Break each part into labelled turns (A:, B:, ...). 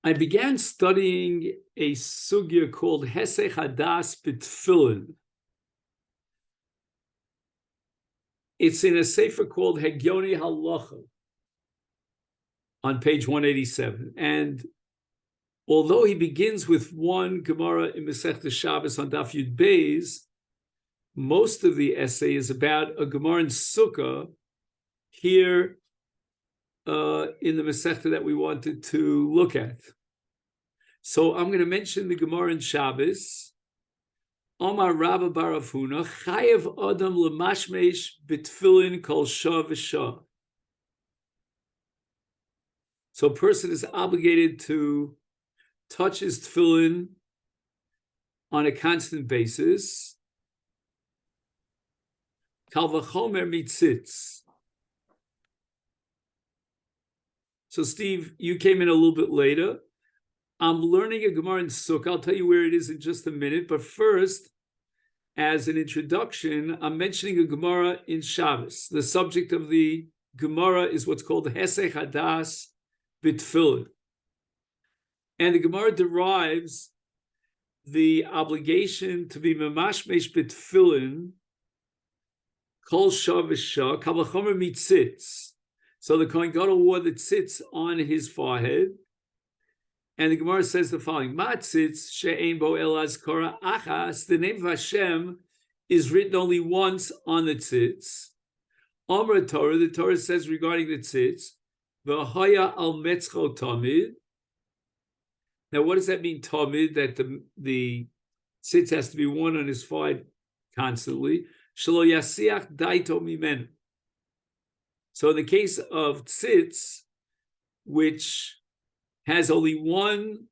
A: I began studying a sugya called HeSaich HaDaas MiTefillin. It's in a sefer called Yomi Halacha on page 187. And although he begins with one Gemara in Masechet Shabbos on Daf Yud Beis, most of the essay is about a Gemara in Succah here in the Masechet that we wanted to look at. So I'm going to mention the Gemara in Shabbos. Omar Rabba Bar Avuna, Chayev Adam Lemashmesh B'Tefillin Kol Shah V'Shah. So a person is obligated to touch his tefillin on a constant basis. Kal v'chomer mitzitz. So Steve, you came in a little bit later. I'm learning a Gemara in Sukkah. I'll tell you where it is in just a minute. But first, as an introduction, I'm mentioning a Gemara in Shabbos. The subject of the Gemara is what's called HeSaich HaDaas MiTefillin. And the Gemara derives the obligation to be memashmesh b'tefillin kol shah v'shah kal v'chomer mitzitz. So the Kohen Gadol wore the tzitz on his forehead. And the Gemara says the following: Matzitz she'ein bo el azkara achas. The name of Hashem is written only once on the tzitz. Amar Torah, the Torah says regarding the tzitz, v'haya al metzcho tamid. Now, what does that mean, tamid? That the tzitz has to be worn on his forehead constantly. Shelo yasiach daito mimenu. So in the case of tzitz, which has only one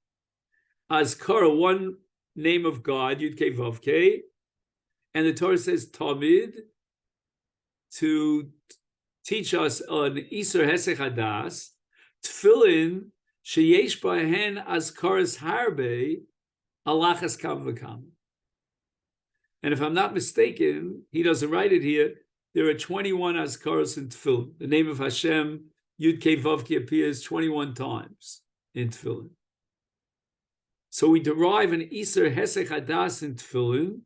A: azkara, one name of God, Yud Kei Vav Kei, and the Torah says tamid to teach us on Isur HeSaich HaDaas, tefillin sheyesh bahen azkaras harbe alachas kam v'kam. And if I'm not mistaken, he doesn't write it here, there are 21 azkaras in tefillin. The name of Hashem, Yud Kei Vav Kei, appears 21 times in tefillin. So we derive an Isur HeSaich HaDaas in tefillin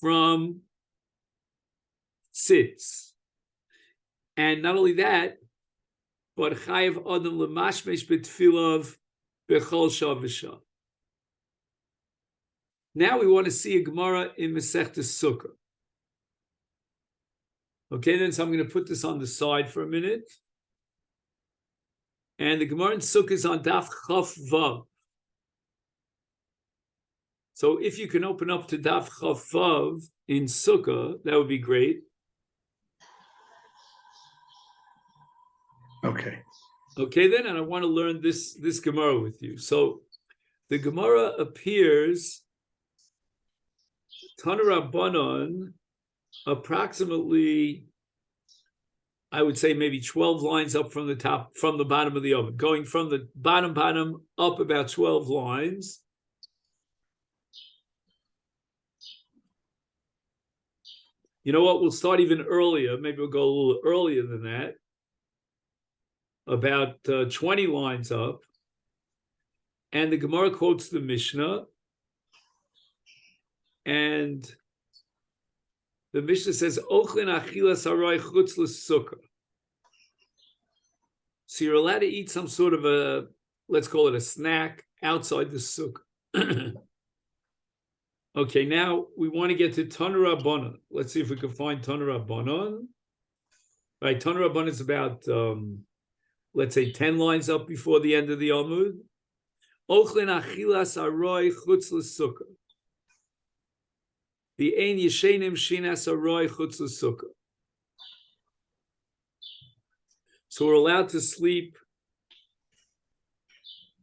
A: from tzitz. And not only that, but Chayev Adam Lemashmesh B'Tfilav B'Chol Shah V'Shah. Now we want to see a Gemara in Masechet Sukkah. Okay, then, so I'm going to put this on the side for a minute. And the Gemara in Sukkah is on Daf Chaf Vav. So if you can open up to Daf Chaf Vav in Sukkah, that would be great.
B: Okay.
A: Okay, then, and I want to learn this Gemara with you. So the Gemara appears Tana Rabbanon approximately, I would say maybe 12 lines up from the top, from the bottom of the oven, going from the bottom up about 12 lines. You know what? We'll start even earlier. Maybe we'll go a little earlier than that. About 20 lines up. And the Gemara quotes the Mishnah. And the Mishnah says, Ochlin achilas haroy chutz l'sukkah. So you're allowed to eat some sort of a, let's call it a snack outside the sukkah. Okay, now we want to get to Tana Rabbanon. Let's see if we can find Tana Rabbanon. Right, Tana Rabbanon is about, let's say, 10 lines up before the end of the Amud. Ochlin achilas haroy chutz l'sukkah. The ein yeshenim shinas haroy chutz l'sukkah. So we're allowed to sleep.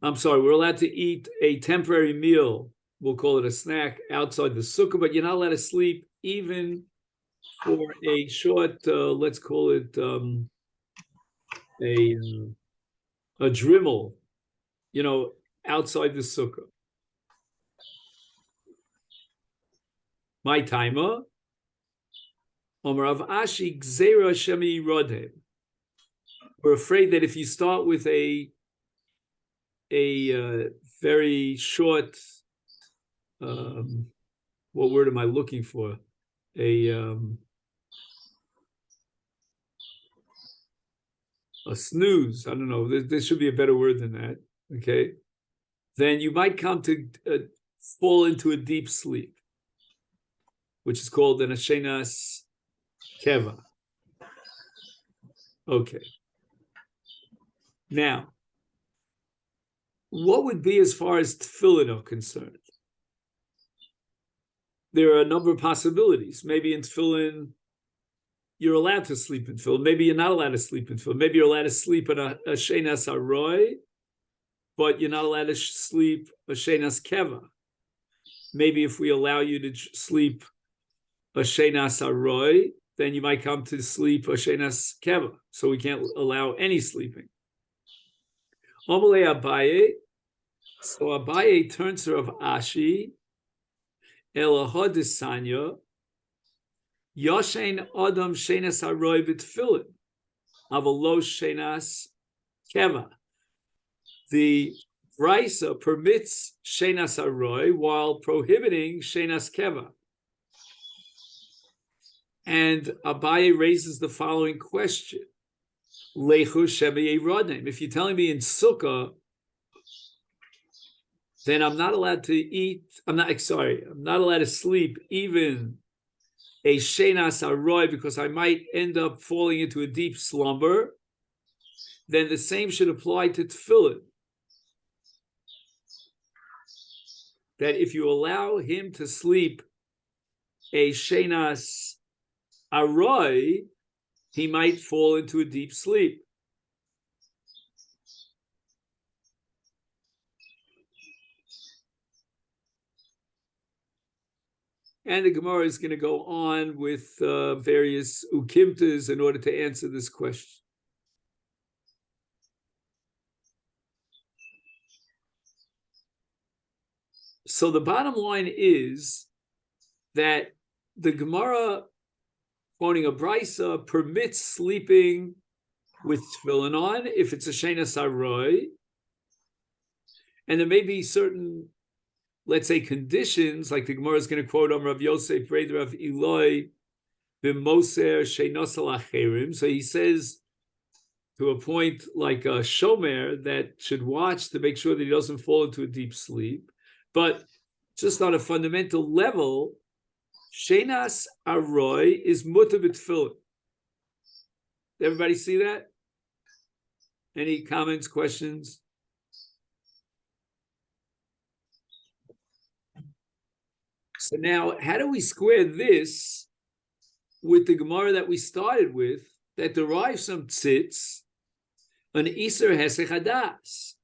A: We're allowed to eat a temporary meal. We'll call it a snack outside the sukkah, but you're not allowed to sleep even for a short, let's call it a drimmel, outside the sukkah. My timer. We're afraid that if you start with a a very short, what word am I looking for? A snooze. I don't know. There should be a better word than that. Okay. Then you might come to fall into a deep sleep, which is called an Hashenas Keva. Okay. Now, what would be as far as tefillin are concerned? There are a number of possibilities. Maybe in tefillin, you're allowed to sleep in tefillin. Maybe you're not allowed to sleep in tefillin. Maybe you're allowed to sleep in a shenas aroi, but you're not allowed to sleep a shenas keva. Maybe if we allow you to sleep a shenas aroi, then you might come to sleep a shenas keva. So we can't allow any sleeping. Omale Abaye. So Abaye turns her of Ashi, HeSaich Yoshein Adam Shenas Aroi B'Tefillin Avalo Shenas Keva. The Brisa permits Shenas Aroi while prohibiting Shenas Keva. And Abaye raises the following question: Lechu Shevei Rodnim. If you're telling me in Sukkah, then I'm not allowed to eat. I'm not allowed to sleep even a shenas aroi because I might end up falling into a deep slumber. Then the same should apply to tefillin. That if you allow him to sleep a shenas aroi, he might fall into a deep sleep. And the Gemara is going to go on with various ukimtas in order to answer this question. So the bottom line is that the Gemara, quoting a Brisa, permits sleeping with tefillin on if it's a shenas aroi, and there may be certain, let's say, conditions, like the Gemara is going to quote Rav Yosef Breder of Eloi b'moser shenos al acherim. So he says to a point like a shomer that should watch to make sure that he doesn't fall into a deep sleep. But just on a fundamental level, shenas aroi is mutar b'tefillin. Everybody see that? Any comments, questions? So now, how do we square this with the Gemara that we started with that derives from tzitz, an iser HeSaich HaDaas?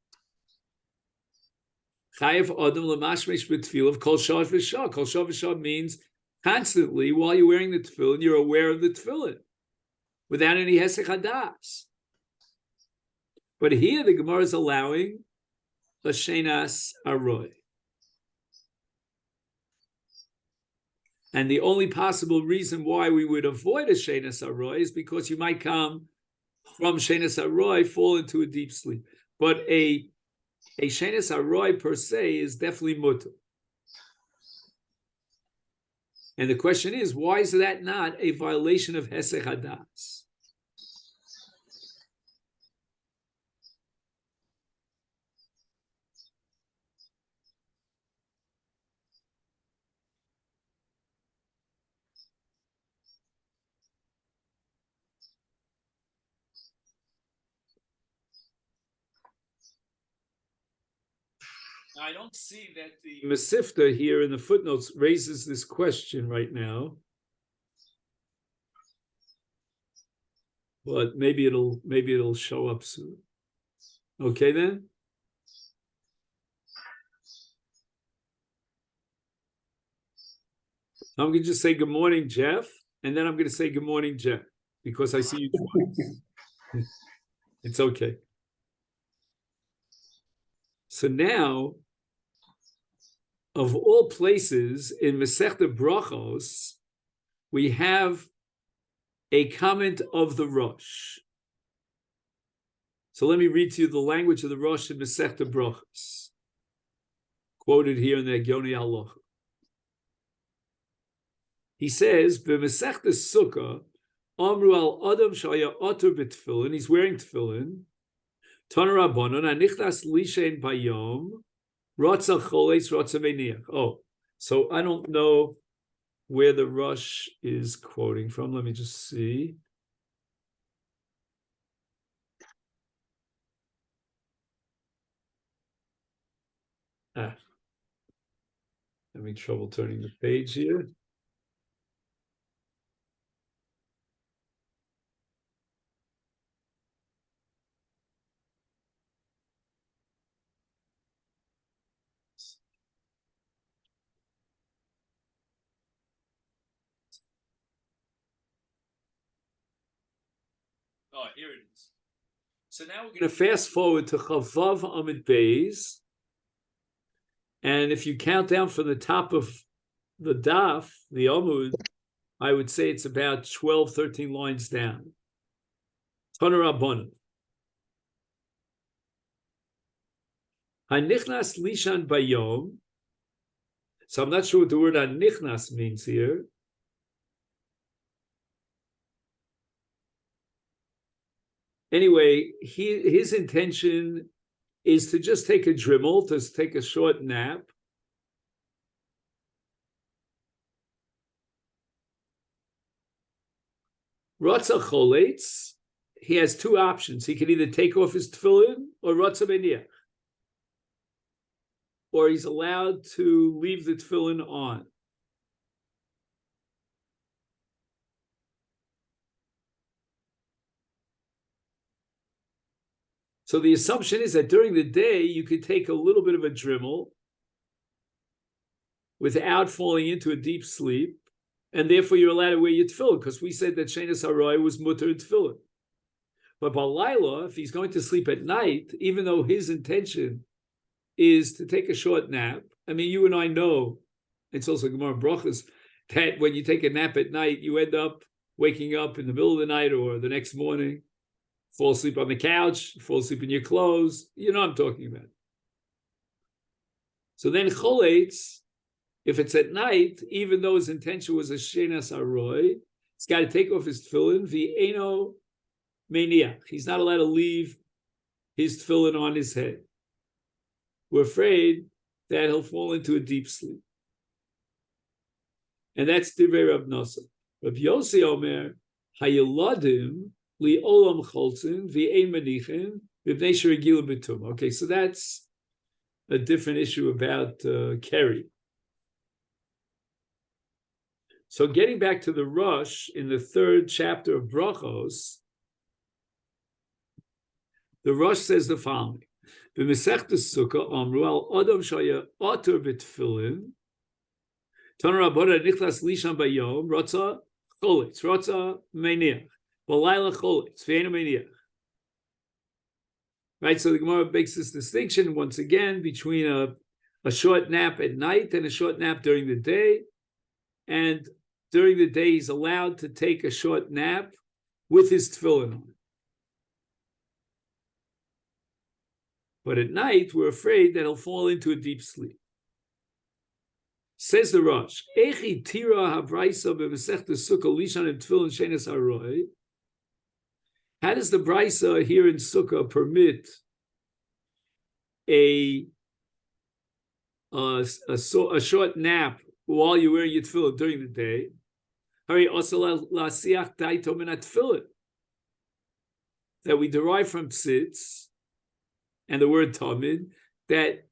A: Chayev Adam Lamashmesh b'tefillah kol shah v'shah. Kol shah v'shah means constantly while you're wearing the tefillin, you're aware of the tefillin without any HeSaich HaDaas. But here the Gemara is allowing a shenas aroi. And the only possible reason why we would avoid a shenas aroi is because you might come from shenas aroi, fall into a deep sleep. But a shenas aroi per se is definitely mutar. And the question is, why is that not a violation of HeSaich HaDaas? I don't see that the Masechet here in the footnotes raises this question right now, but maybe it'll show up soon. Okay, then. I'm going to just say good morning, Jeff, and then I'm going to say good morning, Jeff, because I see you twice. It's okay. So now, of all places in Masechet Brachos, we have a comment of the Rosh. So let me read to you the language of the Rosh in Masechet Brachos, quoted here in the Gyoni Halacha. He says, "B'Masechet Sukkah, Amru al Adam shaya otur b'tefillin." He's wearing tefillin. Tana Rabbanon anichnas lishein bayom rotza choles rotza meniach. Oh, so I don't know where the Rosh is quoting from. Let me just see. Having trouble turning the page here. Oh, here it is. So now we're going to fast forward to Chavav Amid Beis. And if you count down from the top of the daf, the Amud, I would say it's about 12, 13 lines down. Tana Rabbanan. Hanichnas lishan bayom. So I'm not sure what the word hanichnas means here. Anyway, his intention is to just take a dremel, to take a short nap. Rotza choletz, he has two options. He can either take off his tefillin or rotza beniach, or he's allowed to leave the tefillin on. So the assumption is that during the day, you could take a little bit of a dremel without falling into a deep sleep, and therefore you're allowed to wear your tefillin, because we said that Shenas Haroy was mutter tefillin. But Balayla, if he's going to sleep at night, even though his intention is to take a short nap, I mean, you and I know, it's also Gemara Brachos, that when you take a nap at night, you end up waking up in the middle of the night or the next morning, fall asleep on the couch, fall asleep in your clothes. You know what I'm talking about. So then choletz, if it's at night, even though his intention was a shenas aroy, he's got to take off his tefillin, v'eno meniach. He's not allowed to leave his tefillin on his head. We're afraid that he'll fall into a deep sleep. And that's Divrei Rav Nosson. Rav Yossi Omer, hayeladim li olam cholzin v'ein manichin v'bnei sheregilu b'tum. Okay, so that's a different issue about Kerry. So getting back to the Rosh in the 3rd chapter of Brachos, the Rosh says the following: "B'Masechet Sukkah amru al adam shaya oter b'tefillin Tana Rabbanan nichlas lishan bayom rotza choletz rotza meniach b'layla choletz v'eino meniach." Right, so the Gemara makes this distinction once again between a short nap at night and a short nap during the day. And during the day, he's allowed to take a short nap with his tefillin on. But at night, we're afraid that he'll fall into a deep sleep. Says the Rosh, Echi tira habraisa b'Masechet Sukkah lishan and tefillin shenas haroy. How does the Braisa here in Sukkah permit a short nap while you're wearing your tefillin during the day? That we derive from tzitz and the word tamid, that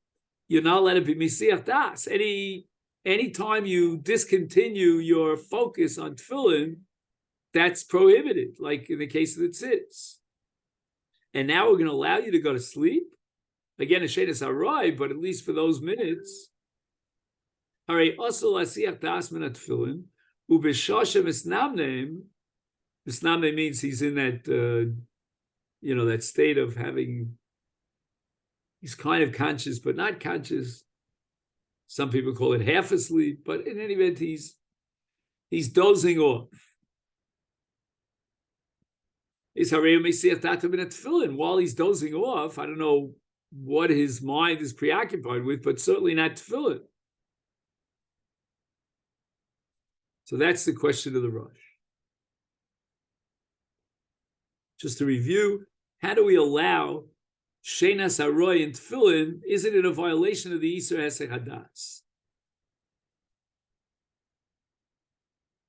A: you're not allowed to be misiach das. Any time you discontinue your focus on tefillin, that's prohibited, like in the case of the tzitz. And now we're going to allow you to go to sleep. Again, a shenas harai, but at least for those minutes. Hare also lasiach das min tefillin ubeshasha misnamneim. Misnamneim means he's in that that state of having. He's kind of conscious, but not conscious. Some people call it half asleep, but in any event, he's dozing off. is Harei Mesiach Datam in a tefillin while he's dozing off. I don't know what his mind is preoccupied with, but certainly not tefillin. So that's the question of the Rosh. Just to review, how do we allow Shenas Haroy in tefillin? Is it in a violation of the Isur HeSaich HaDaas?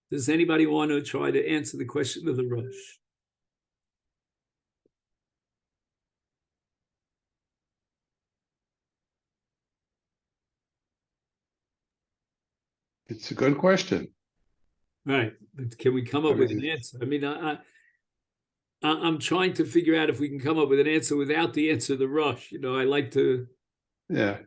A: Does anybody want to try to answer the question of the Rosh?
B: It's a good question.
A: Right, but can we come up with an answer? I mean, I'm trying to figure out if we can come up with an answer without the answer of the Rosh. You know, I like to.
B: Yeah.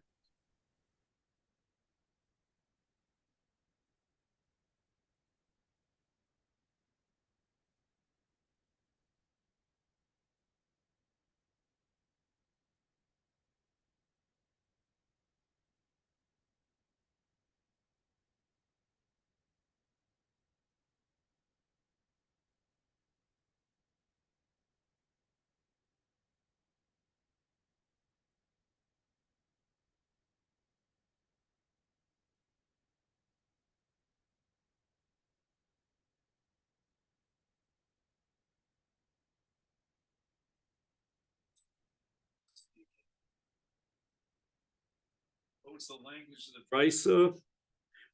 A: What's the language of the Brisa?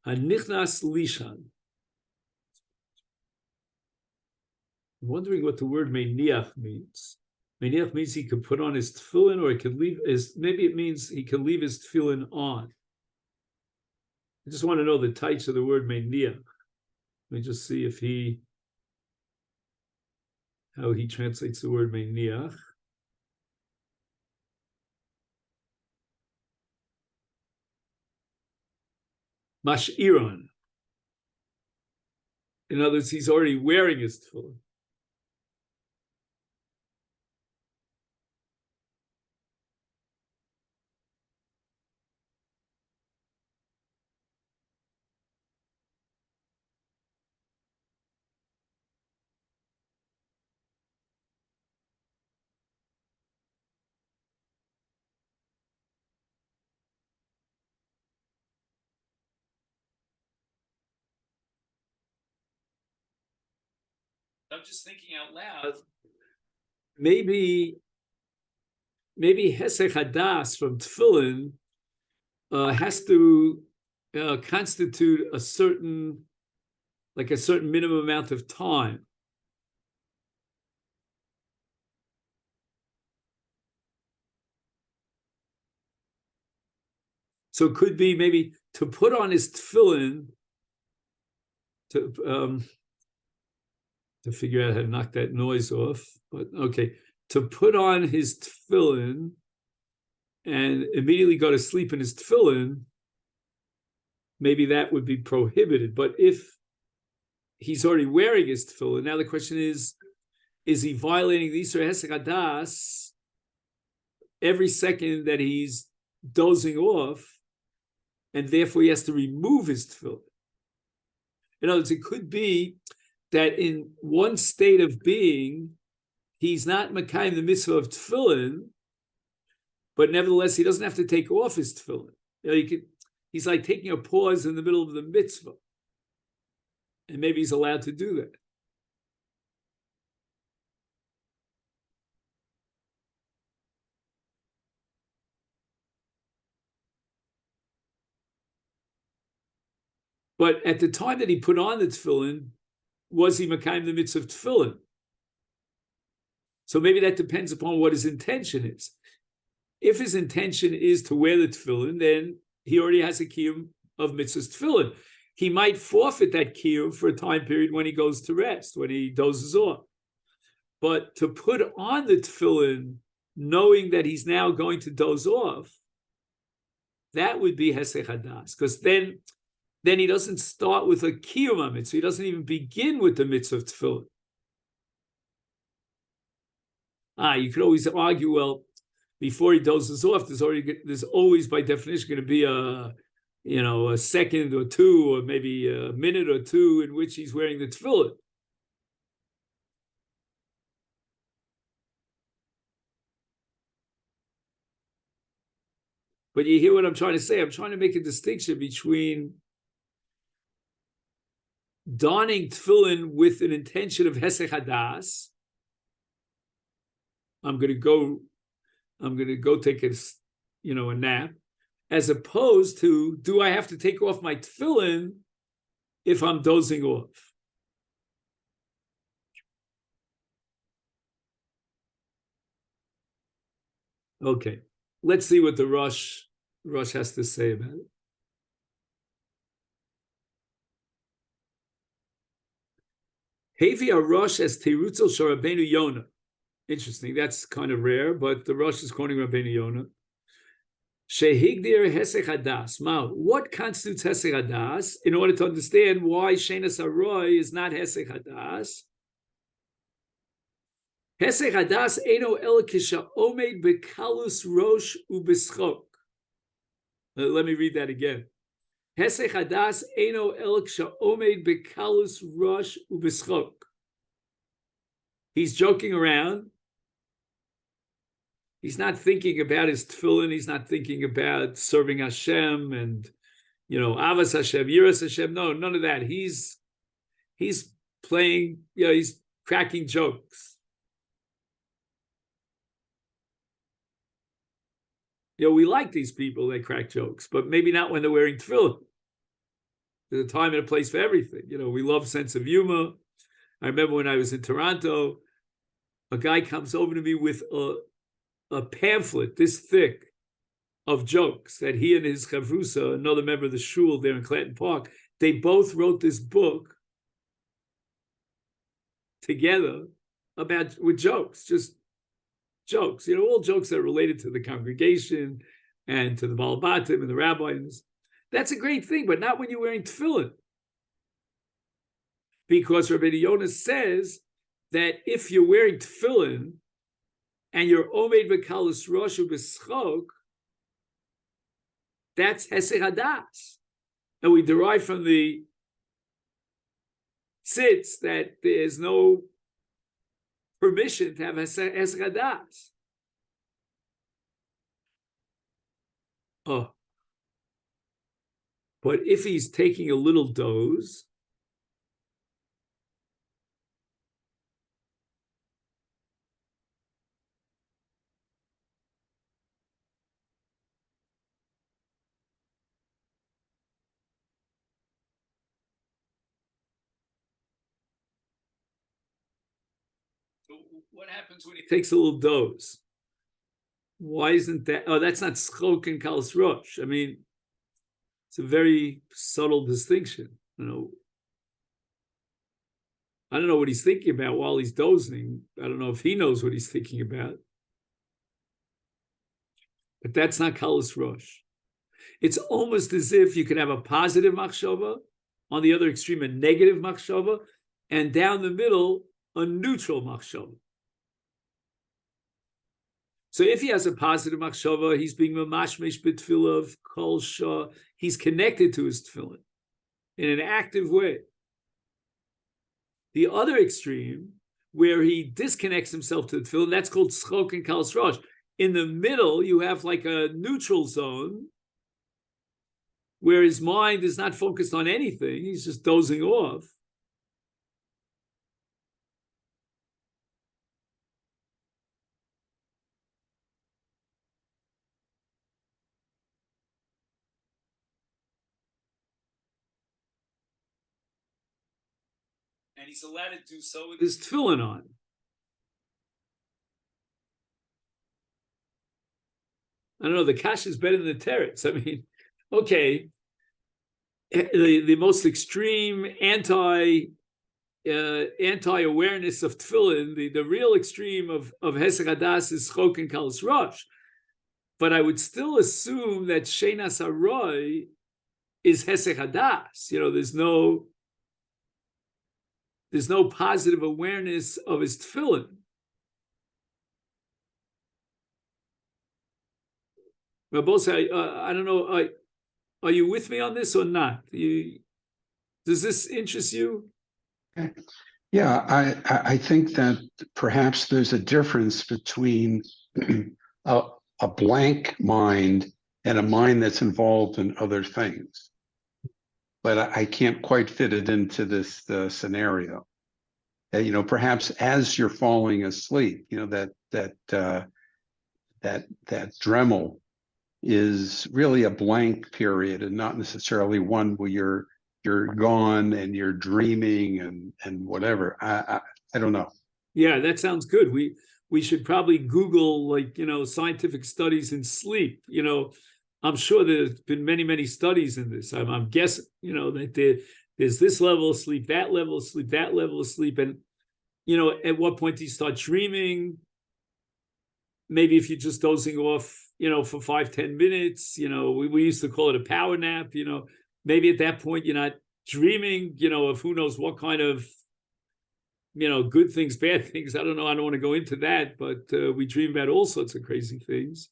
A: Hanichnas lishan. I'm wondering what the word meiniach means. Meiniach means he could put on his tefillin, or he could leave his. Maybe it means he can leave his tefillin on. I just want to know the types of the word meiniach. Let me just see if how he translates the word meiniach. Mashiron. In other words, he's already wearing his tefillin. I'm just thinking out loud. Maybe HeSaich HaDaas from tefillin has to constitute a certain minimum amount of time. So it could be maybe to put on his tefillin to figure out how to knock that noise off. But okay, to put on his tefillin and immediately go to sleep in his tefillin, maybe that would be prohibited. But if he's already wearing his tefillin, now the question is he violating the Isur HeSaich HaDaas every second that he's dozing off, and therefore he has to remove his tefillin? In other words, it could be that in one state of being, he's not makayim the mitzvah of tefillin, but nevertheless, he doesn't have to take off his tefillin. You know, he's like taking a pause in the middle of the mitzvah, and maybe he's allowed to do that. But at the time that he put on the tefillin, was he makayim the mitzvah of tefillin? So maybe that depends upon what his intention is. If his intention is to wear the tefillin, then he already has a kiyum of mitzvah's tefillin. He might forfeit that kiyum for a time period when he goes to rest, when he dozes off. But to put on the tefillin, knowing that he's now going to doze off, that would be HeSaich HaDaas, because then he doesn't start with a kiyum mitzvah. He doesn't even begin with the mitzvah of tefillin. You could always argue, well, before he dozes off, there's always by definition going to be a second or two, or maybe a minute or two in which he's wearing the tefillin. But you hear what I'm trying to say? I'm trying to make a distinction between donning tefillin with an intention of HeSaich HaDaas. I'm gonna go take a nap, as opposed to, do I have to take off my tefillin if I'm dozing off? Okay, let's see what the Rosh has to say about it. Hevi Rosh as Terutzel Shor Rabbeinu Yonah. Interesting, that's kind of rare, but the Rosh is quoting Rabbeinu Yonah. Shehigdir HeSaich HaDaas. Now, what constitutes HeSaich HaDaas? In order to understand why Shenas Haroy is not HeSaich HaDaas. HeSaich HaDaas eno el kisha omed bekalus rosh ubeschok. Let me read that again. HeSaich HaDaas eno el kisha omed bekalus rosh ubeschok. He's joking around. He's not thinking about his tefillin. He's not thinking about serving Hashem and, Avas Hashem, Yiras Hashem. No, none of that. He's playing, he's cracking jokes. We like these people that crack jokes, but maybe not when they're wearing tefillin. There's a time and a place for everything. We love sense of humor. I remember when I was in Toronto, a guy comes over to me with a pamphlet this thick of jokes that he and his chavrusa, another member of the shul there in Clanton Park, they both wrote this book together with jokes, just jokes, all jokes that are related to the congregation and to the Baal Batim and the rabbis. That's a great thing, but not when you're wearing tefillin. Because Rabbi Yonah says that if you're wearing tefillin and you're omed bekalus rosh ubeschok, that's HeSaich HaDaas. And we derive from the tzitz that there's no permission to have HeSaich HaDaas. Oh. But if he's taking a little doze, what happens when he takes a little doze? Why isn't that? Oh, that's not schok and kalas rosh. I mean, it's a very subtle distinction. I don't know what he's thinking about while he's dozing. I don't know if he knows what he's thinking about. But that's not kalas rosh. It's almost as if you could have a positive machshava, on the other extreme, a negative machshava, and down the middle, a neutral machshava. So if he has a positive machshava, he's being mamashmesh b'tefillah of kol shah. He's connected to his tefillin in an active way. The other extreme, where he disconnects himself to the tefillin, that's called schok and kalas rosh. In the middle, you have like a neutral zone where his mind is not focused on anything. He's just dozing off. And he's allowed to do so with his tefillin on. I don't know, the kash is better than the teretz. I mean, okay, the most extreme anti-awareness of tefillin, the real extreme of HeSaich HaDaas is schok and kalas rosh. But I would still assume that Shenas Haroy is HeSaich HaDaas. There's no positive awareness of his tefillin. Rabosai, I don't know, are you with me on this or not? Does this interest you?
B: Yeah, I think that perhaps there's a difference between a blank mind and a mind that's involved in other things. But I can't quite fit it into this scenario. Perhaps as you're falling asleep, that Dremel is really a blank period and not necessarily one where you're gone and you're dreaming and whatever. I don't know.
A: Yeah, that sounds good. We should probably Google scientific studies in sleep. I'm sure there's been many studies in this. I'm guessing that there's this level of sleep, that level of sleep, that level of sleep, and at what point do you start dreaming? Maybe if you're just dozing off, for 5-10 minutes, we used to call it a power nap. Maybe at that point you're not dreaming, of who knows what kind of good things, bad things. I don't know. I don't want to go into that, but we dream about all sorts of crazy things.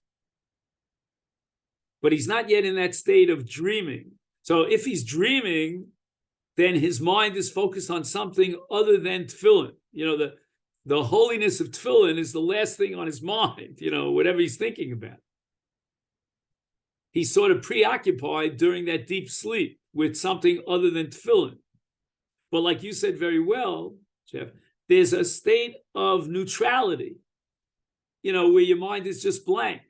A: But he's not yet in that state of dreaming. So if he's dreaming, then his mind is focused on something other than tefillin. The holiness of tefillin is the last thing on his mind, whatever he's thinking about. He's sort of preoccupied during that deep sleep with something other than tefillin. But like you said very well, Jeff, there's a state of neutrality, where your mind is just blank.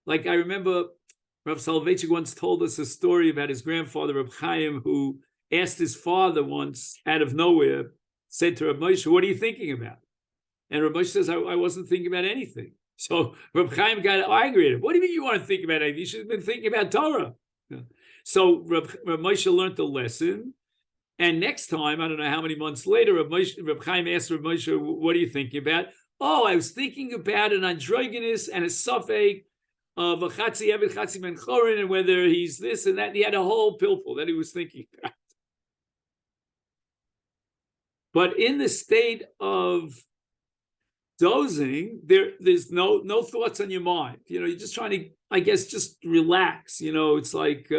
A: Like I remember Rav Soloveitchik once told us a story about his grandfather, Reb Chaim, who asked his father once out of nowhere, said to Reb Moshe, "What are you thinking about?" And Reb Moshe says, I wasn't thinking about anything. So Reb Chaim got angry at him. "What do you mean you want to think about anything? You should have been thinking about Torah." So Reb Moshe learned the lesson. And next time, I don't know how many months later, Reb Chaim asked Reb Moshe, "What are you thinking about?" "Oh, I was thinking about an androgynous and a suffix of a chatzi eved chatzi ben chorin, and whether he's this and that." And he had a whole pillful that he was thinking about. But in the state of dozing, there's no thoughts on your mind. You're just trying to, I guess, just relax. It's like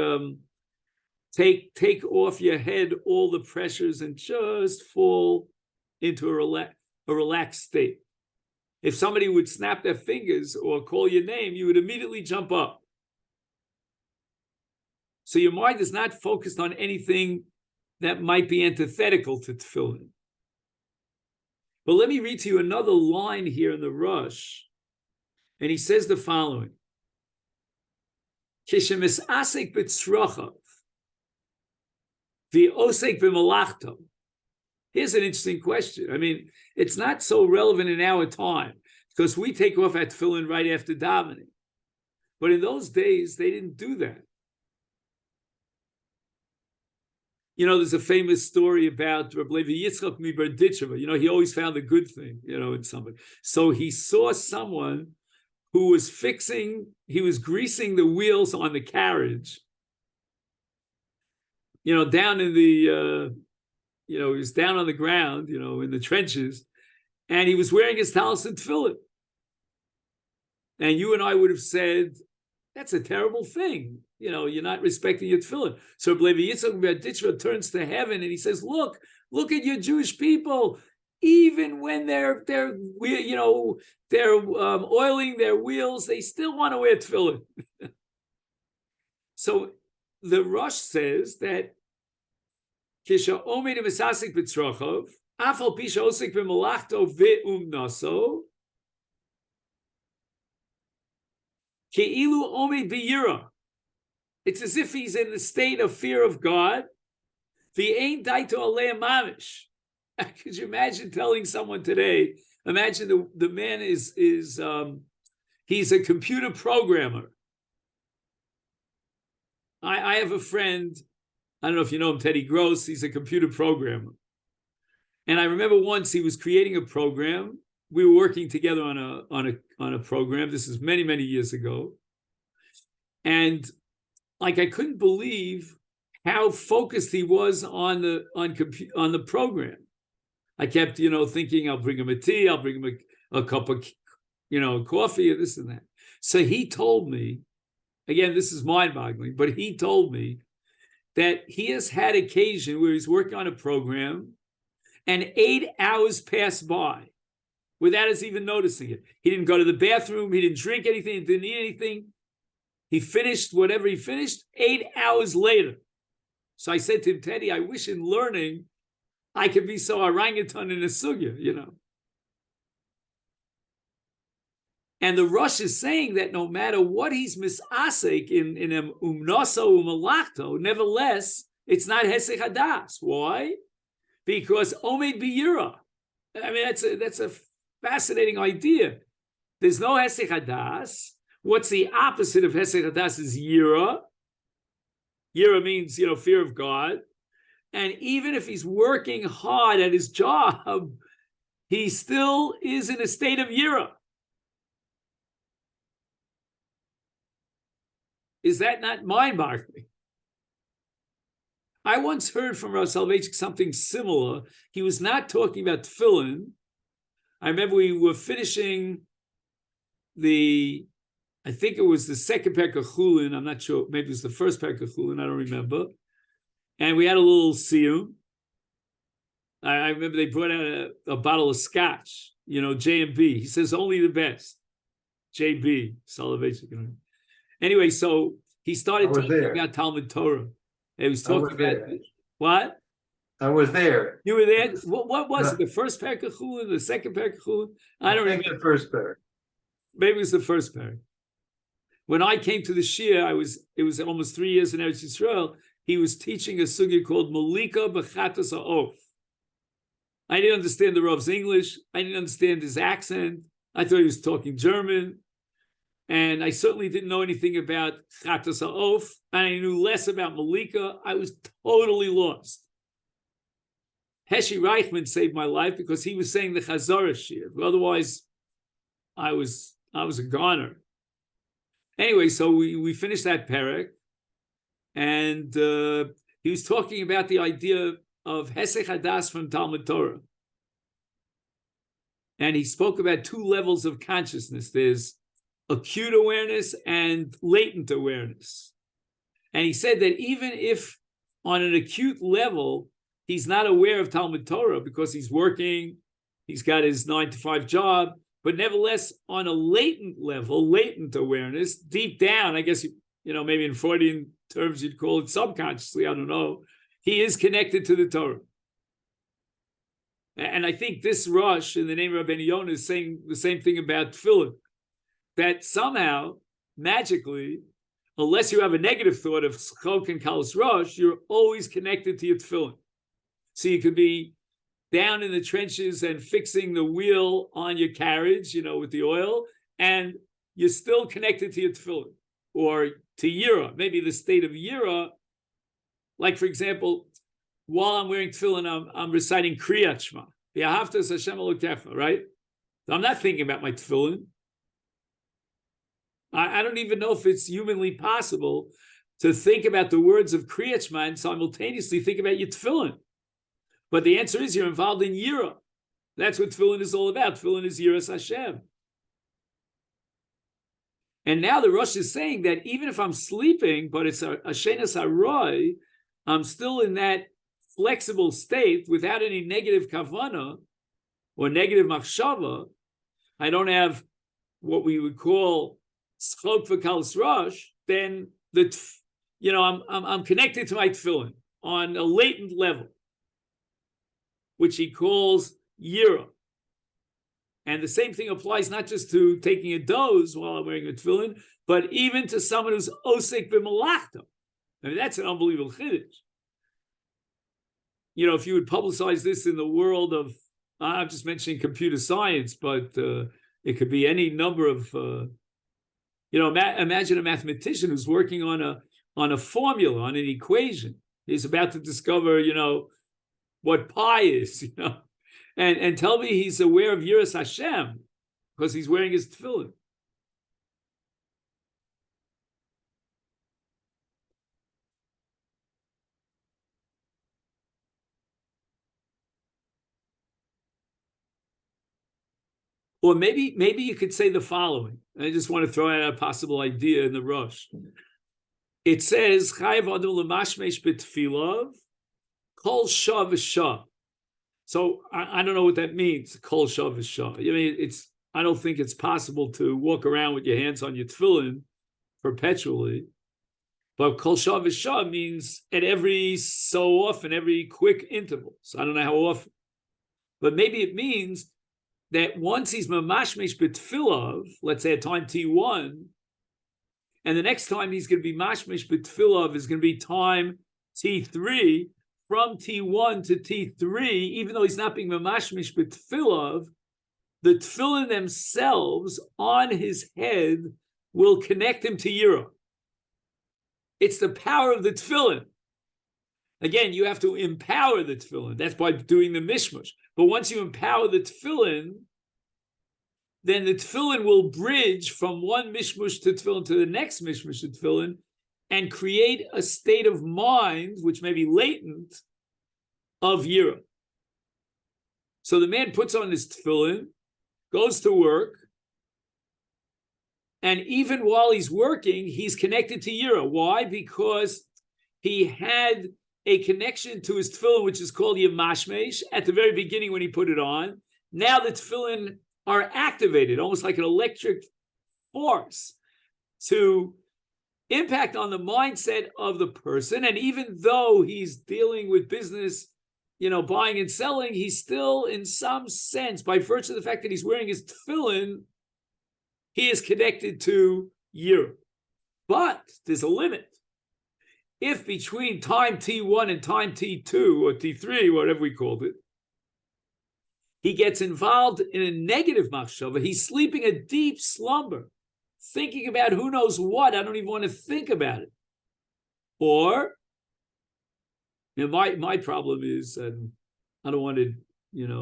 A: take off your head all the pressures and just fall into a relaxed state. If somebody would snap their fingers or call your name, you would immediately jump up. So your mind is not focused on anything that might be antithetical to tefillin. But let me read to you another line here in the Rush. And he says the following. Kishemisasek b'tzrochav v'osek b'malachto. Here's an interesting question. I mean, it's not so relevant in our time because we take off our tefillin right after davening. But in those days, they didn't do that. There's a famous story about Reb Levi Yitzchak Miberditcheva. He always found a good thing, in somebody. So he saw someone who was he was greasing the wheels on the carriage, down in the, he was down on the ground, in the trenches, and he was wearing his talis and tefillin. And you and I would have said, that's a terrible thing. You're not respecting your tefillin. So Levi Yitzchak Miberditcheva turns to heaven and he says, look at your Jewish people. Even when they're oiling their wheels, they still want to wear tefillin. So the Rush says that Kisha Omed Misasik B'tzrochov, Afal Pisha Osik B'malachto Ve'umnaso, Ke'ilu Omed B'yira. It's as if he's in the state of fear of God. V'ein daito alei mamish. Could you imagine telling someone today? Imagine the man is he's a computer programmer. I have a friend. I don't know if you know him, Teddy Gross. He's a computer programmer. And I remember once he was creating a program. We were working together on a program. This is many years ago. And like I couldn't believe how focused he was on the program. I kept, thinking I'll bring him a tea, I'll bring him a cup of, coffee or this and that. So he told me, again, this is mind-boggling, but he told me that he has had occasion where he's working on a program and 8 hours pass by without us even noticing it. He didn't go to the bathroom, he didn't drink anything, he didn't eat anything. He finished whatever he finished 8 hours later. So I said to him, Teddy, I wish in learning I could be so orangutan in a sugya, you know. And the Rosh is saying that no matter what he's misasek in umnoso umalachto, nevertheless, it's not HeSaich HaDaas. Why? Because omed biyira. I mean, that's a fascinating idea. There's no HeSaich HaDaas. What's the opposite of HeSaich HaDaas is yira. Yira means, fear of God. And even if he's working hard at his job, he still is in a state of yira. Is that not mind-boggling? I once heard from Rav HeSaich something similar. He was not talking about tefillin. I remember we were finishing I think it was the second parak of Chulin. I'm not sure. Maybe it was the first parak of Chulin. I don't remember. And we had a little siyum. I remember they brought out a bottle of scotch, J&B. He says only the best. JB, Soloveitchik. Anyway, so he started talking about Talmud Torah. He was talking about what?
C: I was there.
A: You were there. What was it? The first parak of Chulin, the second parak of Chulin? I don't remember.
C: The first parak.
A: Maybe it was the first parak. When I came to the Shia, it was almost 3 years in Eretz Yisrael. He was teaching a sugya called Malika B'chatas Ha'of. I didn't understand the Rav's English. I didn't understand his accent. I thought he was talking German. And I certainly didn't know anything about Chatas Ha'of. And I knew less about Malika. I was totally lost. Heshi Reichman saved my life because he was saying the Chazara Shir. Otherwise, I was a goner. Anyway, so we finished that parak, and he was talking about the idea of HeSaich HaDaas from Talmud Torah. And he spoke about 2 levels of consciousness. There's acute awareness and latent awareness. And he said that even if on an acute level, he's not aware of Talmud Torah because he's working, he's got his 9-to-5 job, but nevertheless, on a latent level, latent awareness, deep down, I guess, maybe in Freudian terms, you'd call it subconsciously, I don't know, he is connected to the Torah. And I think this Rosh, in the name of Rabbeinu Yonah, is saying the same thing about tefillin, that somehow, magically, unless you have a negative thought of Chok and Kalas Rosh, you're always connected to your tefillin. So you could be down in the trenches and fixing the wheel on your carriage, with the oil, and you're still connected to your tefillin, or to Yira, maybe the state of Yira. Like, for example, while I'm wearing tefillin, I'm reciting Kriyat Shema, V'ahavtas Hashem Elokecha, right? So I'm not thinking about my tefillin. I don't even know if it's humanly possible to think about the words of Kriyat Shema and simultaneously think about your tefillin. But the answer is you're involved in Yira. That's what tefillin is all about. Tefillin is Yiras Hashem. And now the Rosh is saying that even if I'm sleeping, but it's a shenas haroy, I'm still in that flexible state without any negative kavana or negative machshava. I don't have what we would call schok v'kalas rosh. Then I'm connected to my tefillin on a latent level, which he calls Yira. And the same thing applies not just to taking a doze while I'm wearing a tefillin, but even to someone who's osek b'malachta. I mean, that's an unbelievable chiddush. If you would publicize this in the world of, I'm just mentioning computer science, but it could be any number of, imagine a mathematician who's working on a formula, on an equation. He's about to discover, what pi is, and tell me he's aware of Yiras Hashem because he's wearing his tefillin. Or maybe you could say the following. I just want to throw out a possible idea in the Rosh. It says, Chayav Adam L'mashmesh b'tfilav, Kol Shah v'Shah. So I don't know what that means, Kol Shah v'Shah. I mean, I don't think it's possible to walk around with your hands on your tefillin perpetually. But kol shah v'shah means at every so often, every quick interval. So I don't know how often. But maybe it means that once he's mamashmesh b'tfilav, let's say at time T1, and the next time he's going to be mashmesh b'tfilav is going to be time T3, from T1 to T3, even though he's not being mamashmesh b'tfilav, the tefillin themselves on his head will connect him to Yira. It's the power of the tefillin. Again, you have to empower the tefillin. That's by doing the mishmush. But once you empower the tefillin, then the tefillin will bridge from one mishmush to tefillin to the next mishmush to tefillin and create a state of mind, which may be latent, of Yira. So the man puts on his tefillin, goes to work, and even while he's working, he's connected to Yira. Why? Because he had a connection to his tefillin, which is called Yemashmesh, at the very beginning when he put it on. Now the tefillin are activated, almost like an electric force, to impact on the mindset of the person. And even though he's dealing with business, buying and selling, he's still, in some sense, by virtue of the fact that he's wearing his tefillin, he is connected to Yira. But there's a limit. If between time T1 and time T2, or T3, whatever we called it, he gets involved in a negative machshava, he's sleeping a deep slumber, thinking about who knows what, I don't even want to think about it. Or, my problem is, and I don't want to,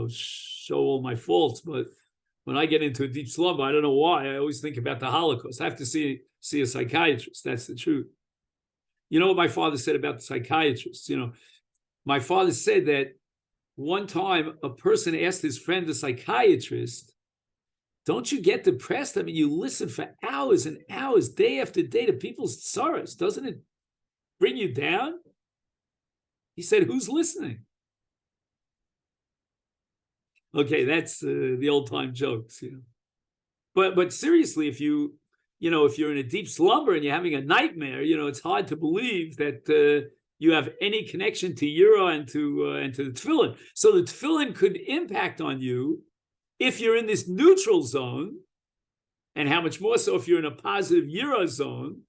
A: show all my faults, but when I get into a deep slumber, I don't know why, I always think about the Holocaust. I have to see a psychiatrist. That's the truth. You know what my father said about the psychiatrist? My father said that one time a person asked his friend, the psychiatrist, don't you get depressed? I mean, you listen for hours and hours, day after day, to people's sorrows. Doesn't it bring you down? He said, who's listening? Okay, that's the old-time jokes, But seriously, if you're in a deep slumber and you're having a nightmare, it's hard to believe that you have any connection to Yira and to the tefillin. So the tefillin could impact on you if you're in this neutral zone, and how much more so if you're in a positive Yira zone,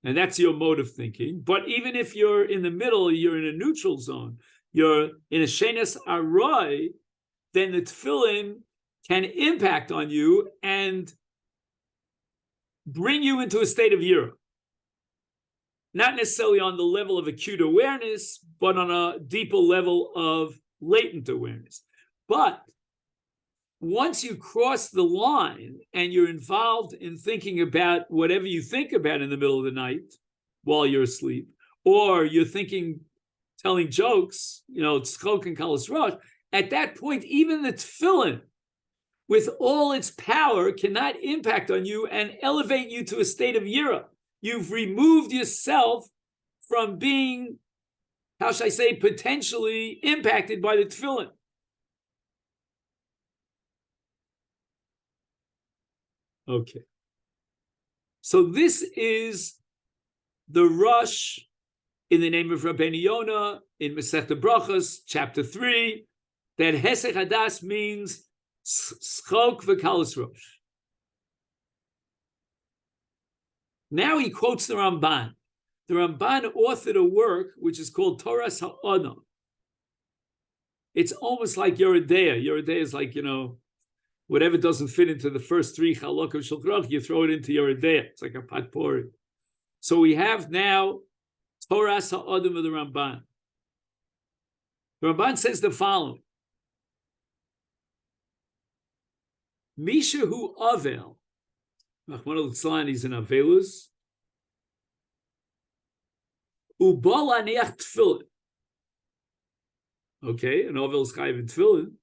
A: and that's your mode of thinking. But even if you're in the middle, you're in a neutral zone, you're in a shenas arai, then the tefillin can impact on you and bring you into a state of Yira. Not necessarily on the level of acute awareness, but on a deeper level of latent awareness. But once you cross the line and you're involved in thinking about whatever you think about in the middle of the night while you're asleep, or you're telling jokes, tzchok and kalas rosh, at that point, even the tefillin, with all its power, cannot impact on you and elevate you to a state of Yira. You've removed yourself from being, how should I say, potentially impacted by the tefillin. Okay. So this is the Rush in the name of Rabbeinu Yonah in Masechet Brachos, chapter 3, that HeSaich HaDaas means Schok v'kalas rosh. Now he quotes the Ramban. The Ramban authored a work which is called Toras HaOno. It's almost like Yoredeya. Yoredeya is like, whatever doesn't fit into the first three chalok of Shulchan Aruch, you throw it into Yoredeya. It's like a potpourri. So we have now Toras HaOdom of the Ramban. The Ramban says the following. Misha hu avel, Rachmana litzlan, he's an avelus, ubal aniach tefillin. Okay, an avel is chayiv in tefillin.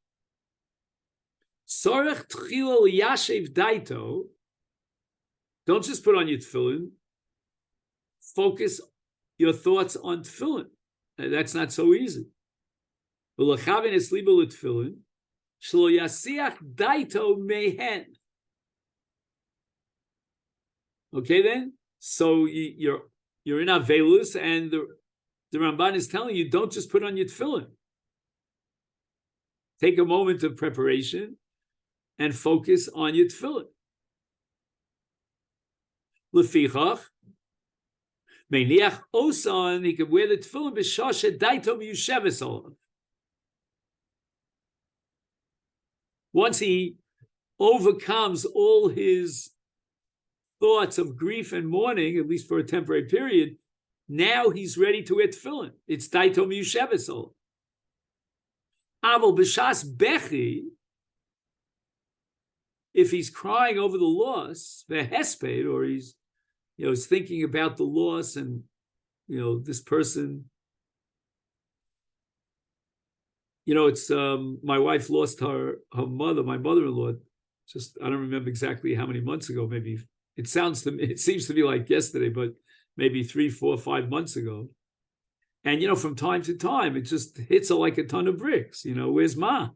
A: Sorech tchila liyashev daito. Don't just put on your tefillin. Focus your thoughts on tefillin. That's not so easy. V'lechavin esliba l'tefillin. Shlo yasiach daito mehen. Okay then? So you're in Avelus, and the Ramban is telling you, don't just put on your tefillin. Take a moment of preparation and focus on your tefillin. Lefichach, meiniach osan, he could wear the tefillin b'shasha daito miyusheves olav. Once he overcomes all his thoughts of grief and mourning, at least for a temporary period, now he's ready to wear tefillin. It's daito miyusheves olav. Aval b'shas bechi, if he's crying over the loss, the hesped, or he's, is thinking about the loss, and this person, it's my wife lost her mother, my mother-in-law. Just, I don't remember exactly how many months ago. Maybe it seems to me like yesterday, but maybe 3, 4, 5 months ago. And, from time to time, it just hits her like a ton of bricks. Where's Ma?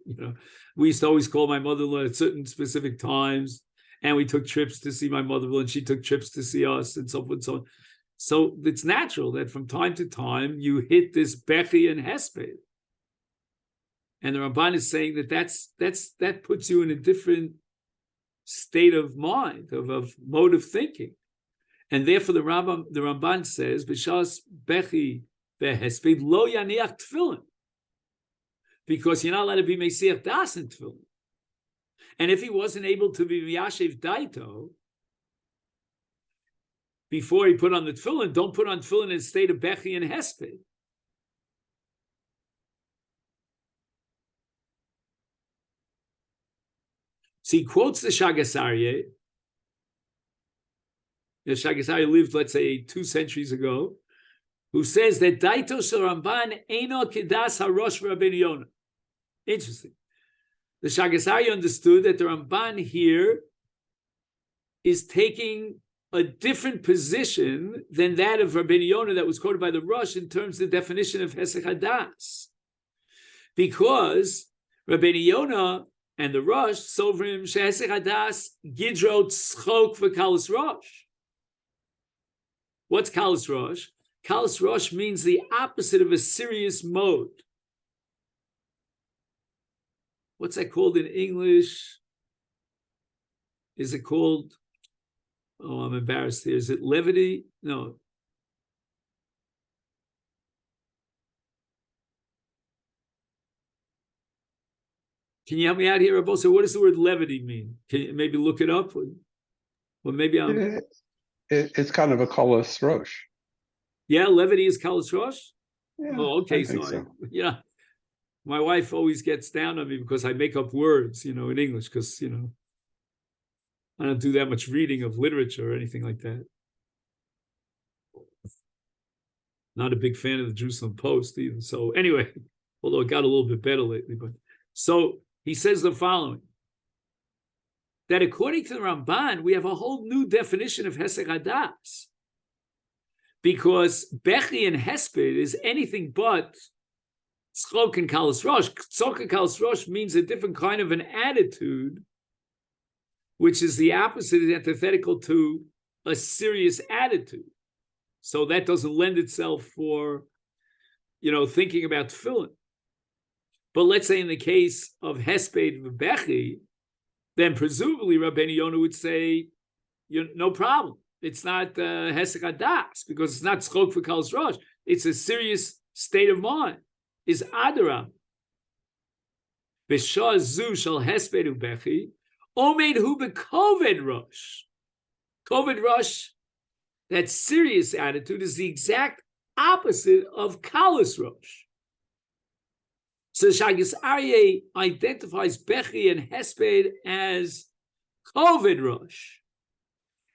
A: We used to always call my mother-in-law at certain specific times, and we took trips to see my mother-in-law, and she took trips to see us, and so forth and so on. So it's natural that from time to time, you hit this Bechi and Hesped. And the Ramban is saying that puts you in a different state of mind, of mode of thinking. And therefore, the Ramban says, B'shas Bechi Hesped lo yaniach tefillin, because you're not allowed to be Masechet HaDaas in tefillin. And if he wasn't able to be Yashiv Daito before he put on the tefillin, don't put on tefillin in a state of Bechi and Hesped. So he quotes the Shagas Aryeh. The Shagas Aryeh lived, let's say, 2 centuries ago, who says that Daito shel Ramban eino kedas harosh v'Rabbeinu Yonah. Interesting. The Shagas Aryeh understood that the Ramban here is taking a different position than that of Rabbeinu Yonah that was quoted by the Rosh in terms of the definition of HeSaich HaDaas. Because Rabbeinu Yonah and the Rosh sovrim sheHeSaich HaDaas gidro tzchok v'kalas rosh. What's kalas rosh? Kalas rosh means the opposite of a serious mode. What's that called in English? Is it called, I'm embarrassed here. Is it levity? No. Can you help me out here, Rabbi? So what does the word levity mean? Can you maybe look it up? Well, maybe
B: it's kind of a kalas rosh.
A: Yeah, levity is kalas rosh?
B: Yeah,
A: oh, okay.
B: I think so.
A: My wife always gets down on me because I make up words, in English, because, I don't do that much reading of literature or anything like that. Not a big fan of the Jerusalem Post either. So anyway, although it got a little bit better lately, but so he says the following, that according to the Ramban, we have a whole new definition of HeSaich HaDaas, because Bechi and Hesped is anything but Tzchok and Kalas Rosh. Tzchok and Kalas Rosh means a different kind of an attitude, which is the opposite, is antithetical to a serious attitude. So that doesn't lend itself for, thinking about tefillin. But let's say in the case of Hesped v'Bechi, then presumably Rabbeinu Yonah would say, no problem. It's not HeSaich HaDaas, because it's not tzchok for kalas rosh. It's a serious state of mind. Is Adaram. B'shah zu shel Hesped u'Bechi, omed hu b'koved rosh. Koved rosh, that serious attitude, is the exact opposite of kalas rosh. So Shagas Aryeh identifies Bechi and Hesped as Koved Rosh.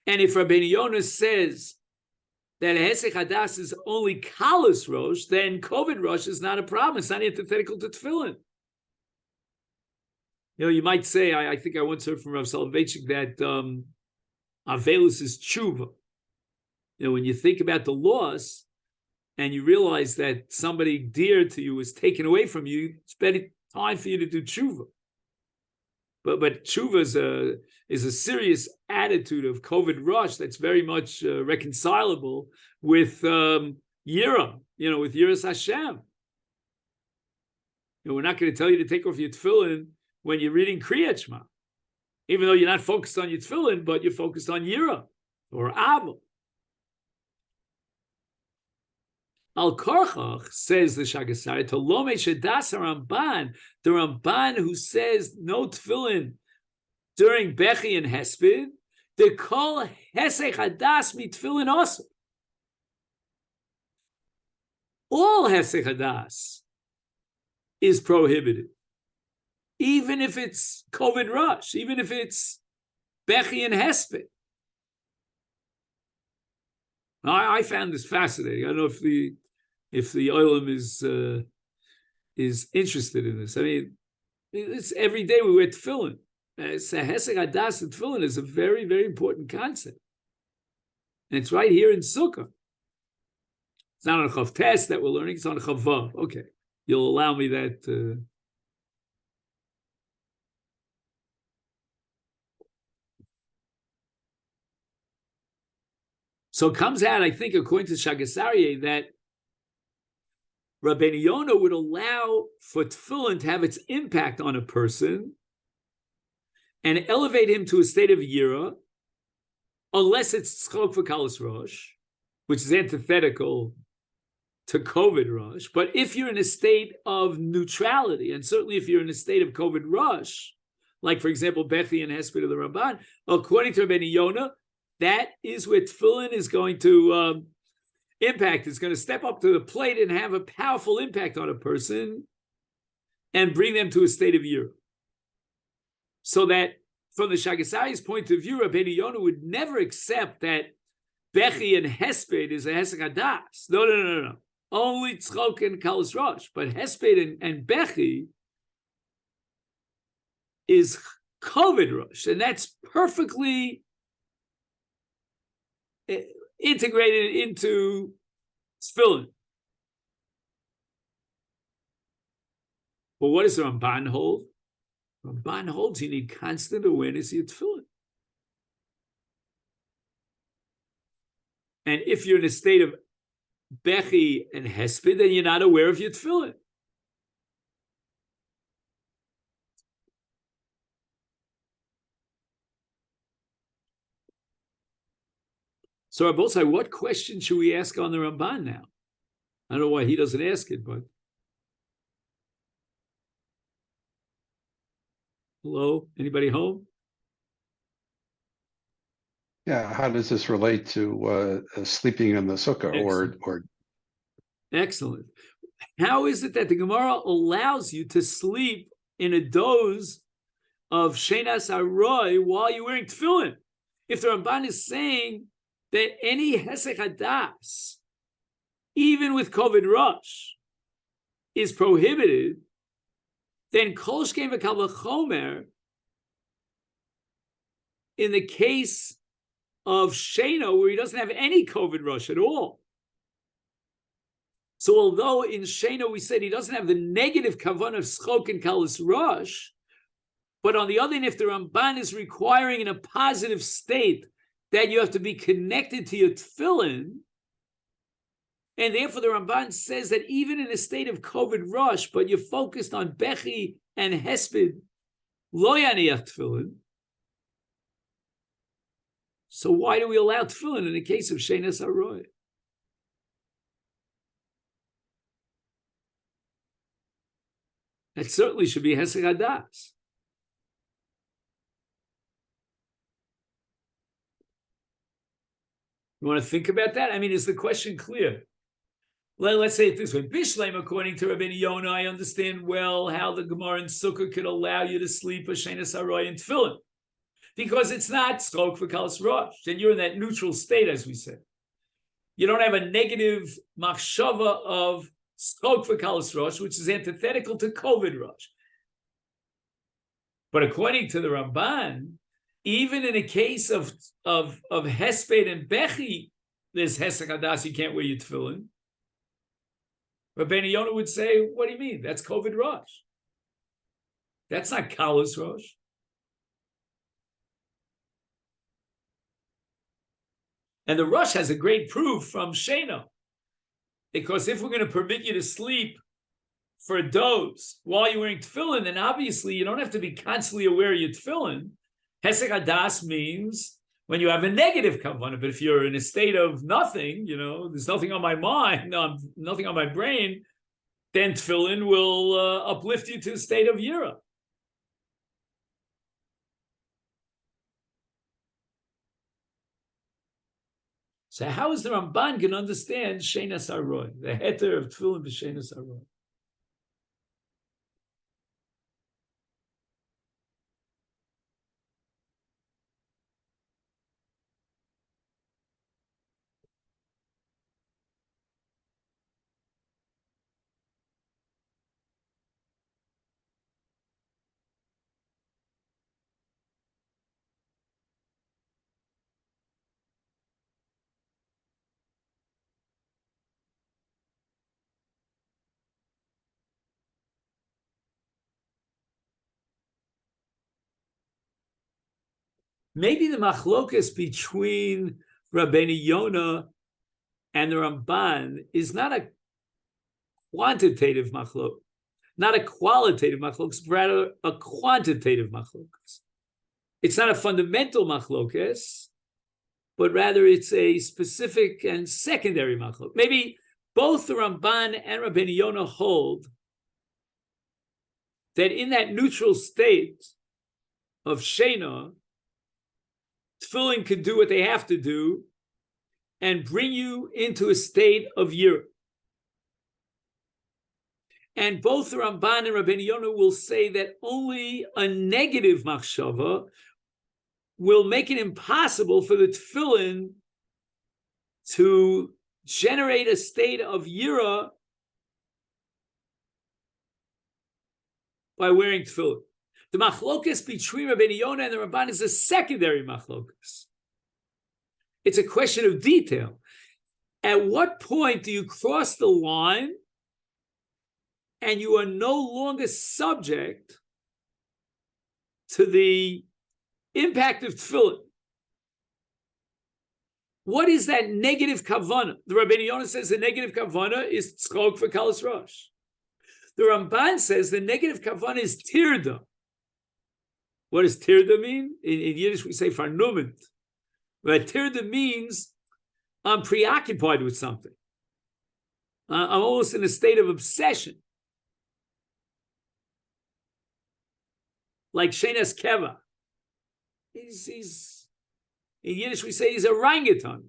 A: And if Rabbeinu Yonah says that HeSaich HaDaas is only Kalas Rosh, then Koved Rosh is not a problem. It's not antithetical to tefillin. You might say, I think I once heard from Rav Soloveitchik that Avelus is tshuva. When you think about the loss, and you realize that somebody dear to you is taken away from you, it's better time for you to do tshuva. But tshuva is a serious attitude of COVID rush that's very much reconcilable with yira, with yiras Hashem. We're not going to tell you to take off your tefillin when you're reading Kriyat Shema, even though you're not focused on your tefillin, but you're focused on yira or ava. Al Korchach, says the Shagasari, to Lome HaDaas Ramban, the Ramban who says no tefillin during Bechi and Hesped, they call HeSaich HaDaas MiTefillin also. All HeSaich HaDaas is prohibited, even if it's COVID rush, even if it's Bechi and Hesped. I found this fascinating. I don't know if the Olam is interested in this. I mean, it's every day we wear tefillin. HeSaich HaDaas and tefillin is a very, very important concept. And it's right here in Sukkah. It's not on a Chav test that we're learning, it's on a Chav Vav. Okay, you'll allow me that. So it comes out, I think, according to Shagasari, that Rabbeinu Yonah would allow for tefillin to have its impact on a person and elevate him to a state of yira, unless it's tzchok v'kalas rosh, which is antithetical to COVID rush. But if you're in a state of neutrality, and certainly if you're in a state of COVID rush, like, for example, Bechi and Hesped of the Ramban, according to Rabbeinu Yonah, that is where tefillin is going to impact. It's going to step up to the plate and have a powerful impact on a person and bring them to a state of yira. So that from the Shagasari's point of view, Rabbeinu Yonah would never accept that Bechi and Hesped is a HeSaich HaDaas. No. Only tzchok and kalas rosh. But Hesped and Bechi is COVID rush. And that's perfectly integrated into tefillin. But what does the Ramban hold? Ramban holds you need constant awareness of your tefillin. And if you're in a state of Bechi and Hesped, then you're not aware of your tefillin. So Rabosai, what question should we ask on the Ramban now? I don't know why he doesn't ask it, but hello, anybody home?
B: Yeah, how does this relate to sleeping in the sukkah? Or
A: Excellent. How is it that the Gemara allows you to sleep in a doze of Shenas Aroi while you're wearing tefillin? If the Ramban is saying that any HeSaich HaDaas, even with COVID rush, is prohibited, then Kol Shkein V'Kal V'Chomer, in the case of Sheno, where he doesn't have any COVID rush at all. So although in Sheno we said he doesn't have the negative kavanah of schok and kalas rush, but on the other hand, if the Ramban is requiring in a positive state that you have to be connected to your tefillin, and therefore the Ramban says that even in a state of COVID rush, but you're focused on Bechi and Hesped, lo yaniach tefillin. So why do we allow tefillin in the case of Shenas Haroy? That certainly should be HeSaich HaDaas. You want to think about that? I mean, is the question clear? Let's say it this way. Bishleim, according to Rabbeinu Yonah, I understand well how the Gemara in Sukkah could allow you to sleep a Shenas Haroy in tefillin. Because it's not tzchok v'kalas rosh. Then you're in that neutral state, as we said. You don't have a negative machshava of tzchok v'kalas rosh, which is antithetical to COVID rush. But according to the Ramban, even in a case of Hesped and Bechi, there's HeSaich HaDaas, you can't wear your tefillin. Rabbeinu Yonah would say, what do you mean? That's COVID rush. That's not kalas rosh. And the Rosh has a great proof from Shena. Because if we're going to permit you to sleep for a doze while you're wearing tefillin, then obviously you don't have to be constantly aware of your tefillin. HeSaich HaDaas means when you have a negative kavanah, but if you're in a state of nothing, there's nothing on my mind, nothing on my brain, then tefillin will uplift you to a state of yira. So how is the Ramban going to understand Shenas Haroy, the heter of tefillin b'Shenas Haroy? Maybe the machlokas between Rabbeinu Yonah and the Ramban is not a quantitative machlok, not a qualitative machlok, rather a quantitative machlok. It's not a fundamental machlokas, but rather it's a specific and secondary machlok. Maybe both the Ramban and Rabbeinu Yonah hold that in that neutral state of Shena, tefillin could do what they have to do and bring you into a state of yira. And both the Ramban and Rabbeinu Yonah will say that only a negative machshava will make it impossible for the tefillin to generate a state of yira by wearing tefillin. The machlokas between Rabbeinu Yonah and the Ramban is a secondary machlokas. It's a question of detail. At what point do you cross the line and you are no longer subject to the impact of tefillin? What is that negative kavanah? The Rabbeinu Yonah says the negative kavanah is tzchok for kalas rosh. The Ramban says the negative kavanah is tirda. What does tirda mean? In Yiddish we say farnumint. But tirda means I'm preoccupied with something. I'm almost in a state of obsession. Like Shenas Keva. He's in Yiddish we say he's a orangutan.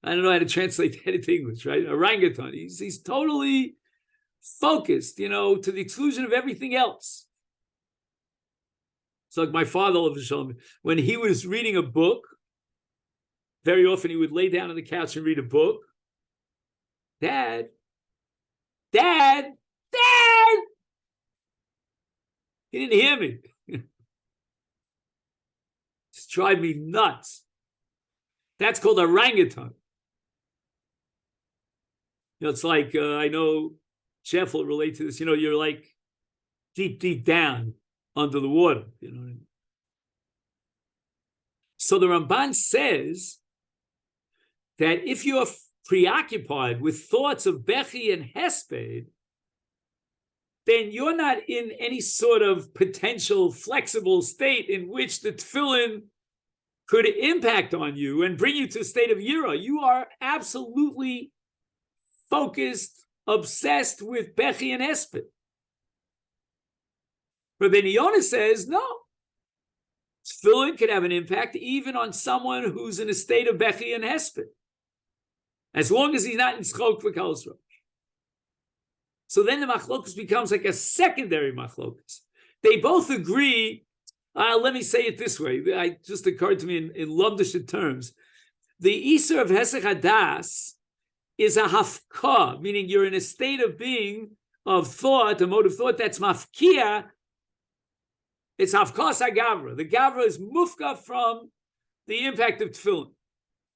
A: I don't know how to translate that into English, right? Orangutan. He's totally focused, to the exclusion of everything else. It's like my father, when he was reading a book, very often he would lay down on the couch and read a book. Dad. He didn't hear me. Just drive me nuts. That's called orangutan. It's like, I know Jeff will relate to this. You're like deep down under the water. You know what I mean? So the Ramban says that if you're preoccupied with thoughts of Bechi and Hesped, then you're not in any sort of potential flexible state in which the tefillin could impact on you and bring you to a state of yira. You are absolutely focused, obsessed with Bechi and Hesped. Rabbeinu Yonah says, no. Tefillin could have an impact even on someone who's in a state of Bechi and Hesped, as long as he's not in Tzchok v'Kalos Rosh. So then the machlokus becomes like a secondary machlokus. They both agree. Let me say it this way. It just occurred to me in Lumdisha terms. The Isser of HeSaich HaDaas is a hafka, meaning you're in a state of being, of thought, a mode of thought that's mafkia. It's hafkas hagavra. The gavra is mufka from the impact of tefillin.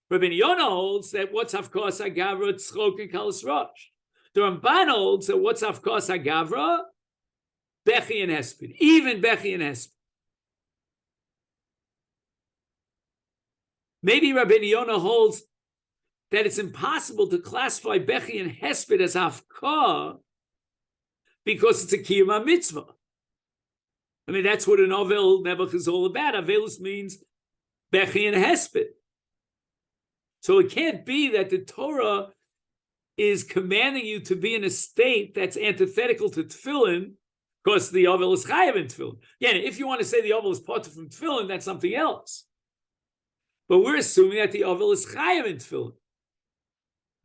A: Rabbeinu Yonah holds that what's hafkas hagavra, tzchok and kalas rosh. The Ramban holds that what's hafkas hagavra, Bechi and Hesped, even Bechi and Hesped. Maybe Rabbeinu Yonah holds that it's impossible to classify Bechi and Hesped as Hafkah because it's a Kiyum mitzvah. I mean, that's what an Ovel Nebuch is all about. Avelus means Bechi and Hesped. So it can't be that the Torah is commanding you to be in a state that's antithetical to Tefillin because the Ovel is Chayav in Tefillin. Again, if you want to say the Ovel is Potter from Tefillin, that's something else. But we're assuming that the Ovel is Chayav in Tefillin.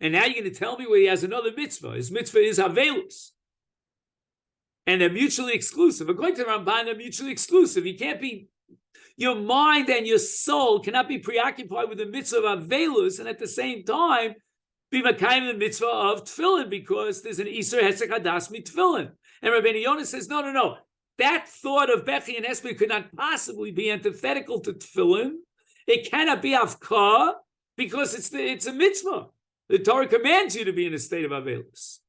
A: And now you're going to tell me where he has another mitzvah. His mitzvah is Avelus. And they're mutually exclusive. According to Ramban, they're mutually exclusive. You can't be, your mind and your soul cannot be preoccupied with the mitzvah of Avelus and at the same time be makayim the mitzvah of Tefillin because there's an Isur HeSaich HaDaas MiTefillin. And Rabbeinu Yonah says, no. That thought of Bechi and Hesped could not possibly be antithetical to Tefillin. It cannot be Hafkah because it's a mitzvah. The Torah commands you to be in a state of Avelus.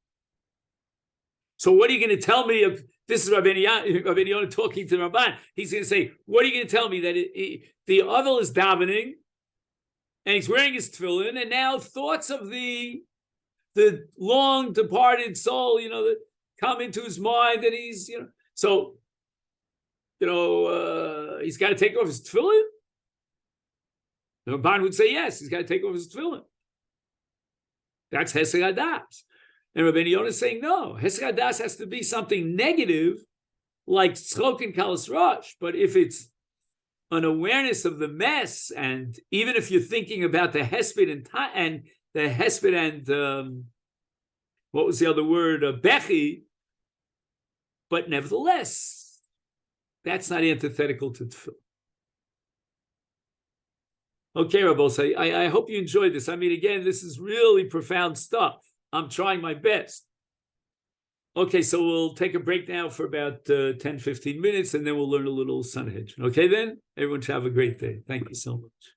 A: So what are you going to tell me? This is Rabbeinu Yonah talking to Ramban. He's going to say, what are you going to tell me? That the Ovel is davening, and he's wearing his tefillin, and now thoughts of the long departed soul, that come into his mind, and he's, so, he's got to take off his tefillin? The Ramban would say, yes, he's got to take off his tefillin. That's HeSaich HaDaas. And Rabbeinu Yonah is saying, no, HeSaich HaDaas has to be something negative, like Tzchok and Kalas Rosh. But if it's an awareness of the mess, and even if you're thinking about the Hesped and the Hesped and what was the other word, Bechi, but nevertheless, that's not antithetical to Tefillah. Okay, Rabbos, I hope you enjoyed this. I mean, again, this is really profound stuff. I'm trying my best. Okay, so we'll take a break now for about 10, 15 minutes, and then we'll learn a little Sanhedrin. Okay, then? Everyone should have a great day. Thank you so much.